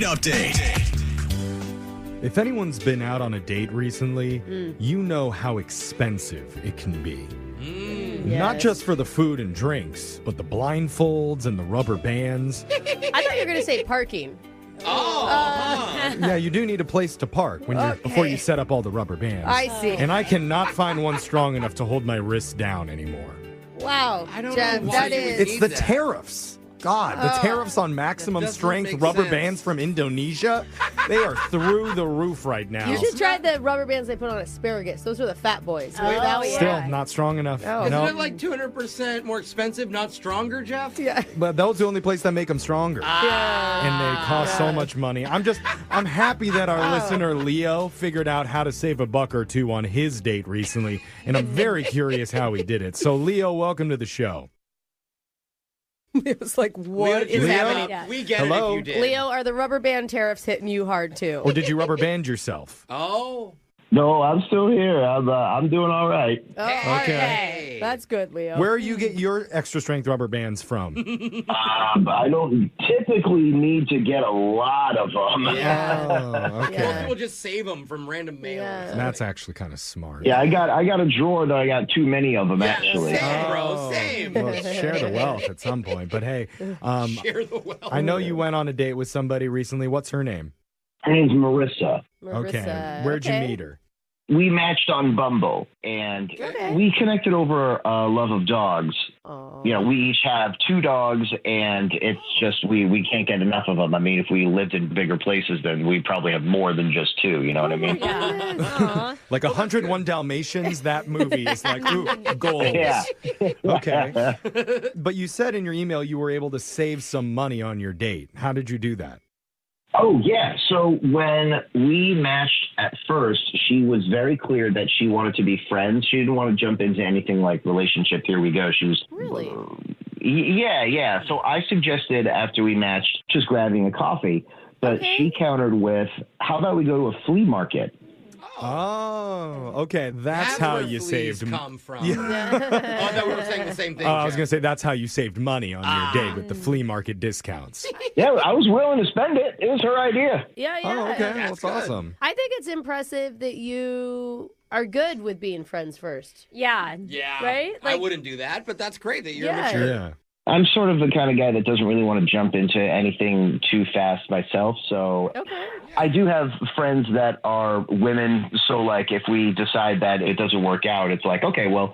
Update. If anyone's been out on a date recently, you know how expensive it can be. Not just for the food and drinks, but the blindfolds and the rubber bands. I thought you were going to say parking. Yeah, you do need a place to park before you set up all the rubber bands. I see. And I cannot find one strong enough to hold my wrists down anymore. Wow. I don't Jeff, know why that you would is... It's need the that. tariffs. God, the tariffs on maximum That does not strength make rubber sense. bands from Indonesia, they are through the roof right now. You should try the rubber bands they put on asparagus. Those are the fat boys. Still not strong enough. Oh. Isn't No. it like 200% more expensive, not stronger, Jeff? Yeah. But that was the only place that make them stronger. And they cost so much money. I'm happy that our listener Leo figured out how to save a buck or two on his date recently, and I'm very curious how he did it. So Leo, welcome to the show. It was like, what is Leo? happening? Yeah. We get Hello? it if you did. Leo, are the rubber band tariffs hitting you hard too? Or did you rubber band yourself? Oh. No, I'm still here. I'm doing all right. Okay. That's good, Leo. Where you get your extra strength rubber bands from? I don't typically need to get a lot of them. Oh, okay. Yeah. Most people just save them from random mail. Yeah. That's actually kind of smart. Yeah, I got a drawer that I got too many of them actually. Same, bro. Oh, Same. well, share the wealth at some point. But hey, Share the wealth. I know you went on a date with somebody recently. What's her name? Her name's Marissa. Okay. Where'd you meet her? We matched on Bumble, and we connected over a love of dogs. Oh. You know, we each have 2 dogs, and it's just we can't get enough of them. I mean, if we lived in bigger places, then we'd probably have more than just 2. You know what I mean? Yeah. Like 101 Dalmatians, that movie is like, ooh, goals. Yeah. Okay. But you said in your email you were able to save some money on your date. How did you do that? Oh, yeah. So when we matched at first, she was very clear that she wanted to be friends. She didn't want to jump into anything like relationship. Here we go. She was Really? Yeah. So I suggested after we matched just grabbing a coffee, but she countered with, how about we go to a flea market? Oh, okay. That's how where you fleas saved come from. Yeah. Oh, no, we were saying the same thing. I was Jeff. going to say that's how you saved money on your date with the flea market discounts. Yeah, I was willing to spend it. It was her idea. Yeah. Oh, okay. That's That's good. awesome. I think it's impressive that you are good with being friends first. Yeah. Yeah. Right? I Like- wouldn't do that, but that's great that you're Yeah. mature. Yeah. I'm sort of the kind of guy that doesn't really want to jump into anything too fast myself. So Okay. I do have friends that are women. So, like, if we decide that it doesn't work out, it's like, okay, well,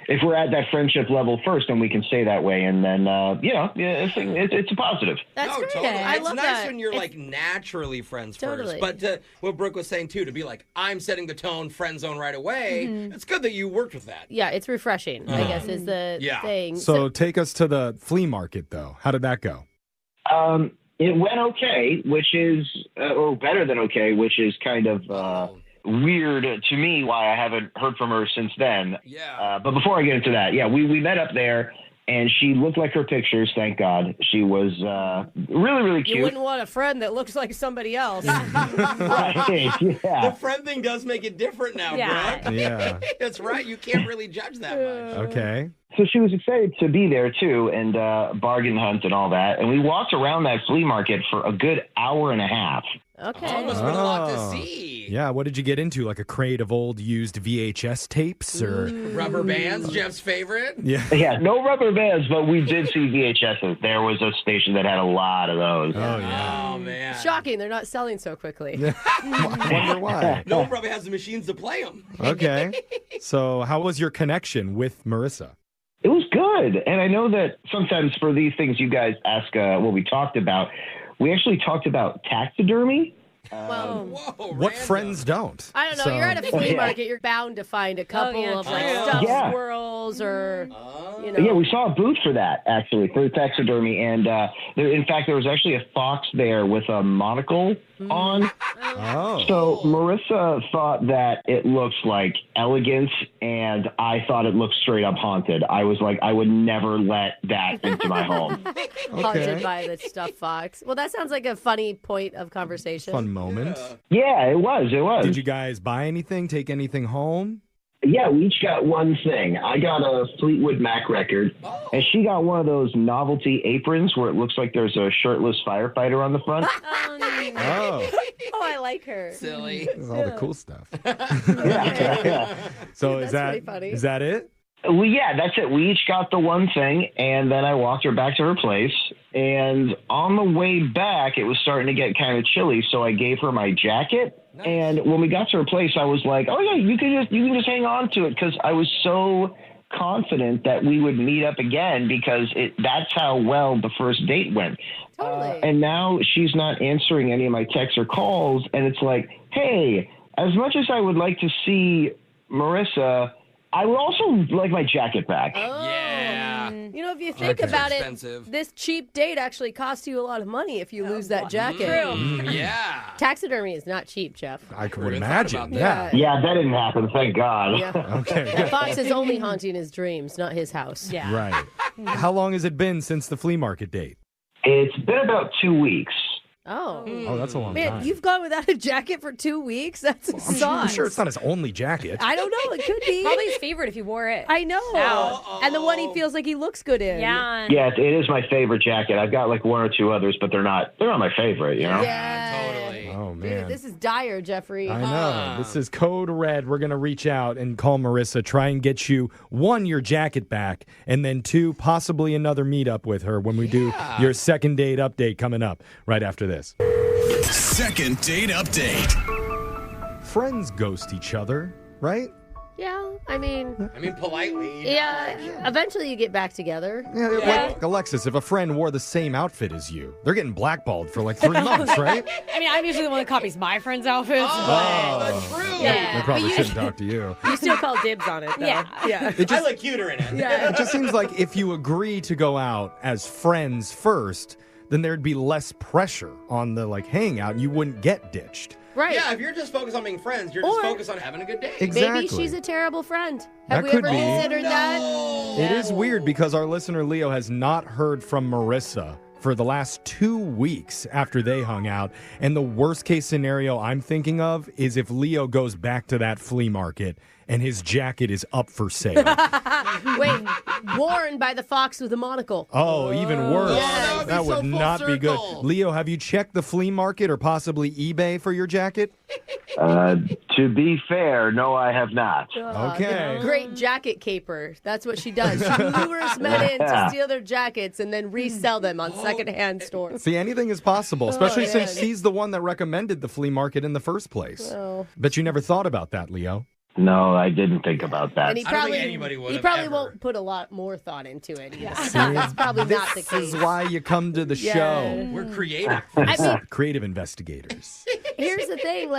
if we're at that friendship level first, then we can stay that way. And then, it's a positive. That's No, great. totally. I It's love nice that. when you're It's- like naturally friends Totally. first. But what Brooke was saying too, to be like, I'm setting the tone, friend zone right away. It's good that you worked with that. Yeah, it's refreshing, I guess, is the Yeah. thing. So take us to the flea market, though. How did that go? It went okay, which is, or better than okay, which is kind of weird to me why I haven't heard from her since then. Yeah. But before I get into that, yeah, we met up there, and she looked like her pictures, thank God. She was really, really you cute. wouldn't want a friend that looks like somebody else. Right, The yeah. friend thing does make it different now, Yeah. Brooke. Yeah. That's right. You can't really judge that much. Okay. So she was excited to be there, too, and bargain hunt and all that. And we walked around that flea market for a good hour and a half. Okay. Oh, must have been a lot to Oh. see. Yeah. What did you get into? Like a crate of old used VHS tapes or? Rubber bands, Jeff's favorite. Yeah. Yeah, no rubber bands, but we did see VHSs. There was a station that had a lot of those. Oh, yeah. Oh, man. Shocking, they're not selling so quickly. Wonder why. No one probably has the machines to play them. Okay. So how was your connection with Marissa? It was good. And I know that sometimes for these things you guys ask what we talked about. We actually talked about taxidermy. Well, Whoa, What random. friends don't? I don't know. So- You're at a flea Yeah. market. You're bound to find a couple yeah, of like true. stuffed Yeah. squirrels or, Oh. you know. Yeah, we saw a booth for that, actually, for taxidermy. And in fact, there was actually a fox there with a monocle on. Oh. So Marissa thought that it looks like elegance, and I thought it looked straight up haunted. I was like, I would never let that into my home. Haunted by the stuffed fox. Well, that sounds like a funny point of conversation. Fun moment. Yeah, it was. It was. Did you guys buy anything? Take anything home? Yeah, we each got one thing. I got a Fleetwood Mac record, and she got one of those novelty aprons where it looks like there's a shirtless firefighter on the front. Oh, Oh, I like her. Silly. this is all the cool stuff. Yeah. So That's pretty funny. is that it? Well, yeah, that's it. We each got the one thing, and then I walked her back to her place. And on the way back, it was starting to get kind of chilly, so I gave her my jacket. Nice. And when we got to her place, I was like, "Oh yeah, you can just hang on to it," because I was so confident that we would meet up again because that's how well the first date went. Totally. And now she's not answering any of my texts or calls, and it's like, hey, as much as I would like to see Marissa, I would also like my jacket back. Oh. Yeah. You know, if you think Jackets are about expensive. it, this cheap date actually costs you a lot of money if you lose that jacket. Yeah. Taxidermy is not cheap, Jeff. I could Really thought imagine. about Yeah. that. Yeah, that didn't happen, thank God. Yeah. Okay. Fox is only haunting his dreams, not his house. Yeah. Right. How long has it been since the flea market date? It's been about 2 weeks. Oh. Oh, that's a long Man, time. you've gone without a jacket for 2 weeks? That's I'm sure it's not his only jacket. I don't know. It could be. Probably his favorite if he wore it. I know. Ow. And the one he feels like he looks good in. Yeah. Yeah, it is my favorite jacket. I've got like one or two others, but they're not my favorite, you know? Yeah. Totally. Oh, Dude, man. this is dire, Jeffrey. I know. This is Code Red. We're going to reach out and call Marissa, try and get you, 1, your jacket back, and then 2, possibly another meetup with her when we do your second date update coming up right after this. Second date update. Friends ghost each other, right? Yeah, I mean, Politely. yeah, eventually you get back together. Yeah, like Alexis, if a friend wore the same outfit as you, they're getting blackballed for like 3 months, right? I mean, I'm usually the one that copies my friend's outfits. Oh, that's true. Yeah. They probably But you- shouldn't talk to you. You still call dibs on it, though. Yeah. Yeah. It I just, look cuter in it. it just seems like if you agree to go out as friends first, then there'd be less pressure on the hangout and you wouldn't get ditched. Right. Yeah, if you're just focused on being friends, you're just Or- focused on having a good day. Exactly. Maybe she's a terrible friend. That Have we could ever be. considered that? It is weird because our listener Leo has not heard from Marissa for the last 2 weeks after they hung out. And the worst case scenario I'm thinking of is if Leo goes back to that flea market and his jacket is up for sale. Wait, worn by the fox with a monocle. Oh, even worse. Yeah. that would be so full not be good. circle. Leo, have you checked the flea market or possibly eBay for your jacket? To be fair, no, I have not. Okay. The great jacket caper. That's what she does. She lures men in to steal their jackets and then resell them on secondhand stores. See, anything is possible, especially man. since she's the one that recommended the flea market in the first place. Oh. Bet you never thought about that, Leo. No, I didn't think about that. And he I don't probably, think anybody would he have probably ever. won't put a lot more thought into it. That's probably not the This is case. why you come to the Yeah. show. We're creative. I mean, Creative investigators. here's the thing.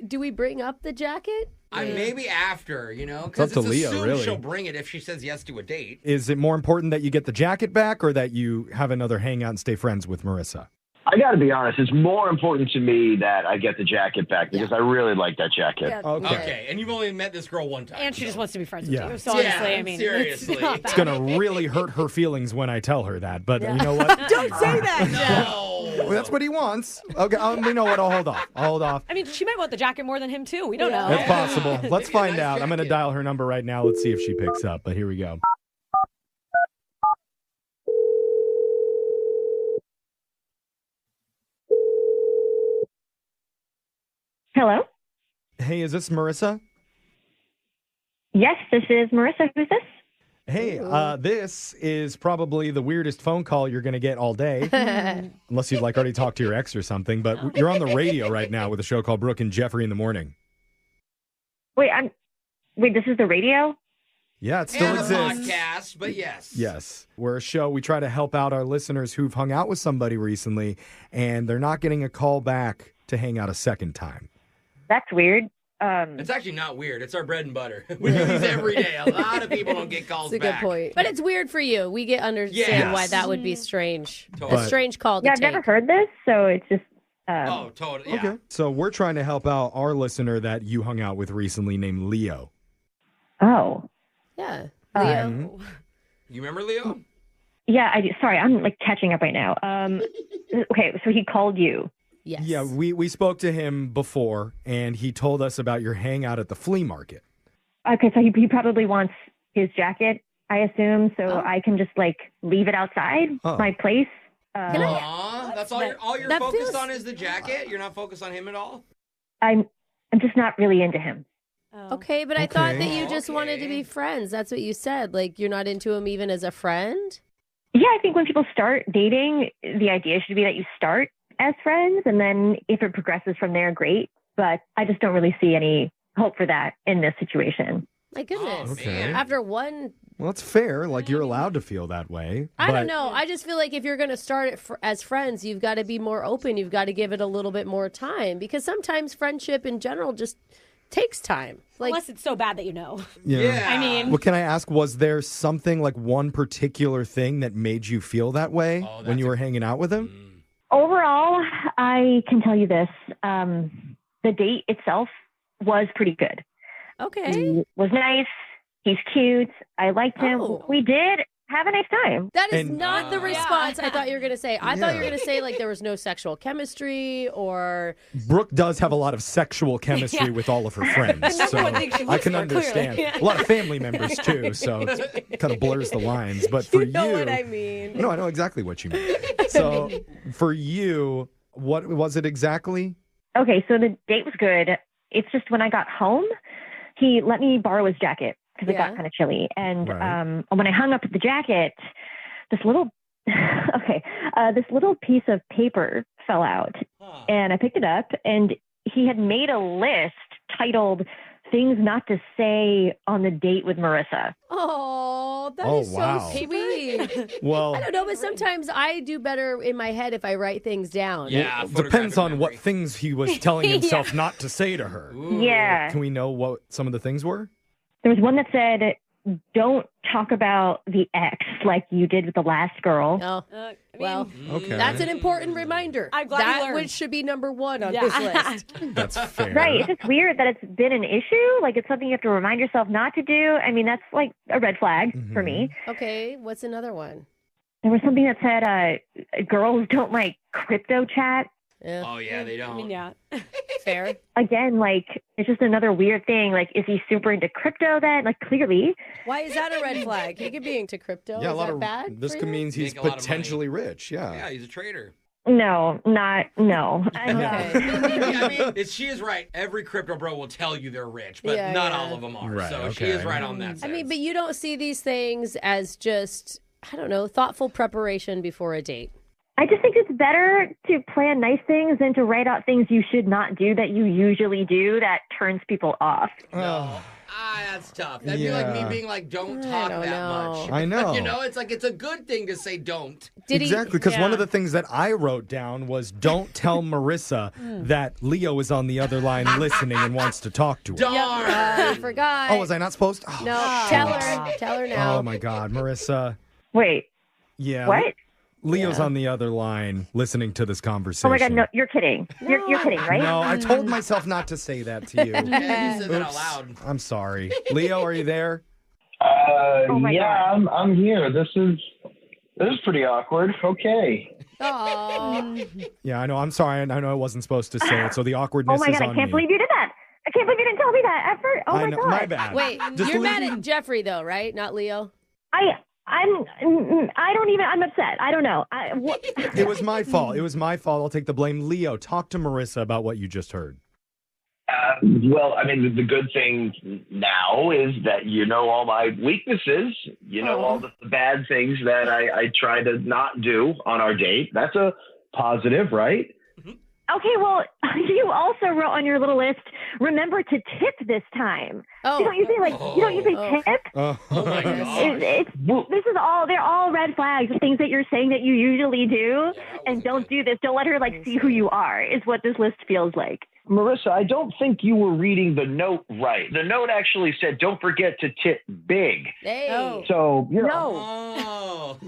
Do we bring up the jacket? Maybe after, up because to it's Leo, assumed really. she'll bring it if she says yes to a date. Is it more important that you get the jacket back or that you have another hangout and stay friends with Marissa? I got to be honest, it's more important to me that I get the jacket back because I really like that jacket. Yeah. Okay, and you've only met this girl one time. And she just wants to be friends Yeah. with you. So honestly, Yeah, I mean, seriously. it's not It's bad. going to really hurt her feelings when I tell her that. But you know what? Don't say that, Jeff. No. Well, that's what he wants. Okay, you know what? I'll hold off. I mean, she might want the jacket more than him, too. We don't Yeah. know. That's possible. Let's Maybe a find nice out. I'm going to jacket. dial her number right now. Let's see if she picks up. But here we go. Hello? Hey, is this Marissa? Yes, this is Marissa. Who's this? Hey, this is probably the weirdest phone call you're going to get all day, unless you've already talked to your ex or something. But you're on the radio right now with a show called Brooke and Jeffrey in the Morning. Wait, this is the radio? Yeah, it still And a exists. podcast, but yes. Yes, we're a show. We try to help out our listeners who've hung out with somebody recently, and they're not getting a call back to hang out a second time. That's weird. It's actually not weird. It's our bread and butter. We do these every day. A lot of people don't get calls That's a good back. point. But it's weird for you. We understand Yes. why that would be strange. Totally. A strange call to Yeah, I've take. never heard this, so it's just... Oh, totally. Yeah. Okay. So we're trying to help out our listener that you hung out with recently named Leo. Oh. Yeah. Leo. You remember Leo? Yeah, I do. Sorry, I'm catching up right now. Okay, so he called you. Yes. Yeah, we spoke to him before, and he told us about your hangout at the flea market. Okay, so he probably wants his jacket, I assume, so I can just like leave it outside my place. Aw, that's all you're That focused feels- on is the jacket? You're not focused on him at all? I'm just not really into him. Okay, but I thought that you Okay. just wanted to be friends. That's what you said. Like, you're not into him even as a friend? Yeah, I think when people start dating, the idea should be that you start as friends, and then if it progresses from there, great. But I just don't really see any hope for that in this situation. My goodness. Okay. After one, Well, it's fair. Like, you're allowed to feel that way. I but- don't know. I just feel like if you're going to start it as friends, you've got to be more open. You've got to give it a little bit more time because sometimes friendship in general just takes time. Like, Unless it's so bad that you know. Yeah. I mean, Well, can I ask, was there something like one particular thing that made you feel that way when you were hanging out with him? Overall, I can tell you this. The date itself was pretty good. okay. He was nice. He's cute. I liked him. Oh. We did have a nice time. That is And- not the response I thought you were going to say. I thought you were Yeah. going to say like there was no sexual chemistry or Brooke does have a lot of sexual chemistry with all of her friends. So one thing she I looks can for, clearly. understand. Yeah. A lot of family members, too. So it kind of blurs the lines. But for you. know what I mean. No, I know exactly what you mean. So for you, what was it exactly? Okay, so the date was good. It's just when I got home, he let me borrow his jacket because it Yeah. got kind of chilly. And Right. when I hung up the jacket, this little this little piece of paper fell out, and I picked it up, and he had made a list titled "Things Not to Say on the Date with Marissa." Oh, that Oh, is wow. so sweet. Well, I don't know, but sometimes I do better in my head if I write things down. Yeah. depends photographic on what memory. things he was telling himself not to say to her. Yeah, Can we know what some of the things were? there was one that said, "Don't talk about the ex like you did with the last girl." Oh, I mean, well, Okay. that's an important reminder. I'm glad you that learned. which should be number one on Yeah. this list. That's fair. Right. It's just weird that it's been an issue. Like, it's something you have to remind yourself not to do. I mean, that's like a red flag for me. Okay, what's another one? There was something that said girls don't like crypto chat. Yeah, Oh, yeah, they don't. I mean, yeah. fair. Again, like, it's just another weird thing. Like, is he super into crypto then? Like, clearly. Why is that a red flag? He could be into crypto. Yeah, is a lot that of bad? this for could you? means he's Make a lot of money. potentially rich. Yeah, he's a trader. No. Okay. I mean, she is right. Every crypto bro will tell you they're rich, but Yeah, not yeah. all of them are. Right, So she okay. is right on that I sense. mean, but you don't see these things as just, I don't know, thoughtful preparation before a date. I just think it's better to plan nice things than to write out things you should not do that you usually do that turns people off. That's tough. That'd be like me Yeah. being like, don't talk don't that know. much. I know. You know, it's like, it's a good thing to say don't. Did Exactly, because one Yeah. of the things that I wrote down was don't tell Marissa that Leo is on the other line listening and wants to talk to her. Darn. I forgot. Oh, was I not supposed to? Oh, No, tell her. Tell her now. oh my God, Marissa. Wait, Yeah. what? Leo's on the other line listening to this conversation. Oh my God, no, you're kidding. You're kidding, right? No, I told myself not to say that to you. Yeah, you said that out Oops. loud. I'm sorry. Leo, are you there? Oh my yeah, God. I'm here. This is pretty awkward. Okay. Aw. Yeah, I know. I'm sorry. I know I wasn't supposed to say it, so the Oh awkwardness my is God, on I can't me. believe you did that. I can't believe you didn't tell me that at first. Oh I my know, God. my bad. Wait, Just you're leave- mad at Jeffrey though, right? Not Leo. I'm upset. I don't know. It was my fault. It was my fault. I'll take the blame. Leo, talk to Marissa about what you just heard. Well, I mean, the good thing now is that you know all my weaknesses. You know all the bad things that I try to not do on our date. That's a positive, right? Okay, well, you also wrote on your little list, remember to tip this time. Oh. You don't usually tip. Oh, my God. They're all red flags, things that you're saying that you usually do, and don't do this. Don't let her see who you are, is what this list feels like. Marissa, I don't think you were reading the note right. The note actually said, don't forget to tip big. Hey. Oh. So, you know. Oh.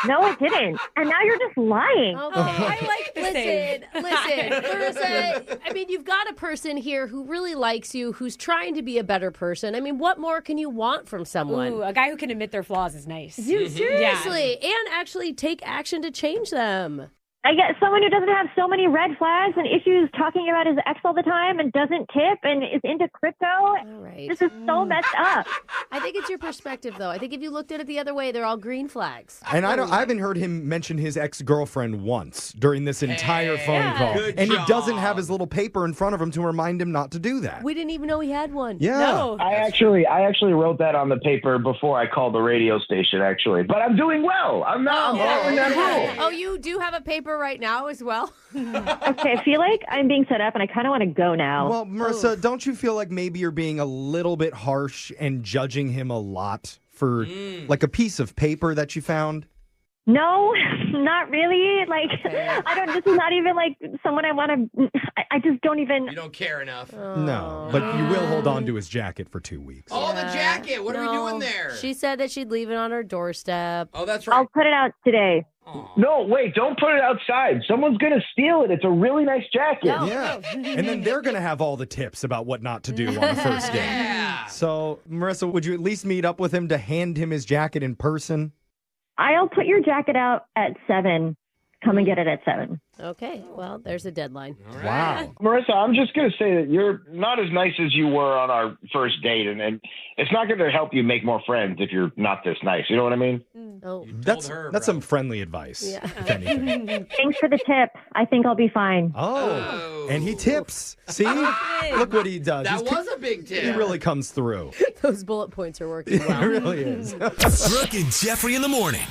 No, it didn't. And now you're just lying. Okay. I like. Same. Listen, Marissa. I mean, you've got a person here who really likes you, who's trying to be a better person. I mean, what more can you want from someone? Ooh, a guy who can admit their flaws is nice. Seriously, and actually take action to change them. I get someone who doesn't have so many red flags and issues talking about his ex all the time and doesn't tip and is into crypto. All right. This is so messed up. I think it's your perspective, though. I think if you looked at it the other way, they're all green flags. And I haven't heard him mention his ex-girlfriend once during this entire phone call. Good And he job. doesn't have his little paper in front of him to remind him not to do that. We didn't even know he had one. Yeah. No. I actually wrote that on the paper before I called the radio station, actually. But I'm doing well. I'm not following that rule. Oh, you do have a paper right now as well? Okay, I feel like I'm being set up and I kind of want to go now. Well, Marissa, don't you feel like maybe you're being a little bit harsh and judging him a lot for like a piece of paper that you found? No, not really. Like, this is not even like someone I want to, I just don't even. You don't care enough. No, but you will hold on to his jacket for 2 weeks. Oh, the jacket. What are we doing there? She said that she'd leave it on her doorstep. Oh, that's right. I'll put it out today. No, wait, don't put it outside. Someone's going to steal it. It's a really nice jacket. No. Yeah. And then they're going to have all the tips about what not to do on the first date. Yeah. So, Marissa, would you at least meet up with him to hand him his jacket in person? I'll put your jacket out at 7. Come and get it at 7. Okay, well, there's a deadline. All right. Wow. Marissa, I'm just going to say that you're not as nice as you were on our first date, and it's not going to help you make more friends if you're not this nice. You know what I mean? Oh, That's her, that's bro. some friendly advice, Yeah. if anything. Thanks for the tip. I think I'll be fine. Oh, and he tips. See? Look what he does. That was a big tip. He really comes through. those bullet points are working It well. really is. Brooke and Jeffrey in the morning.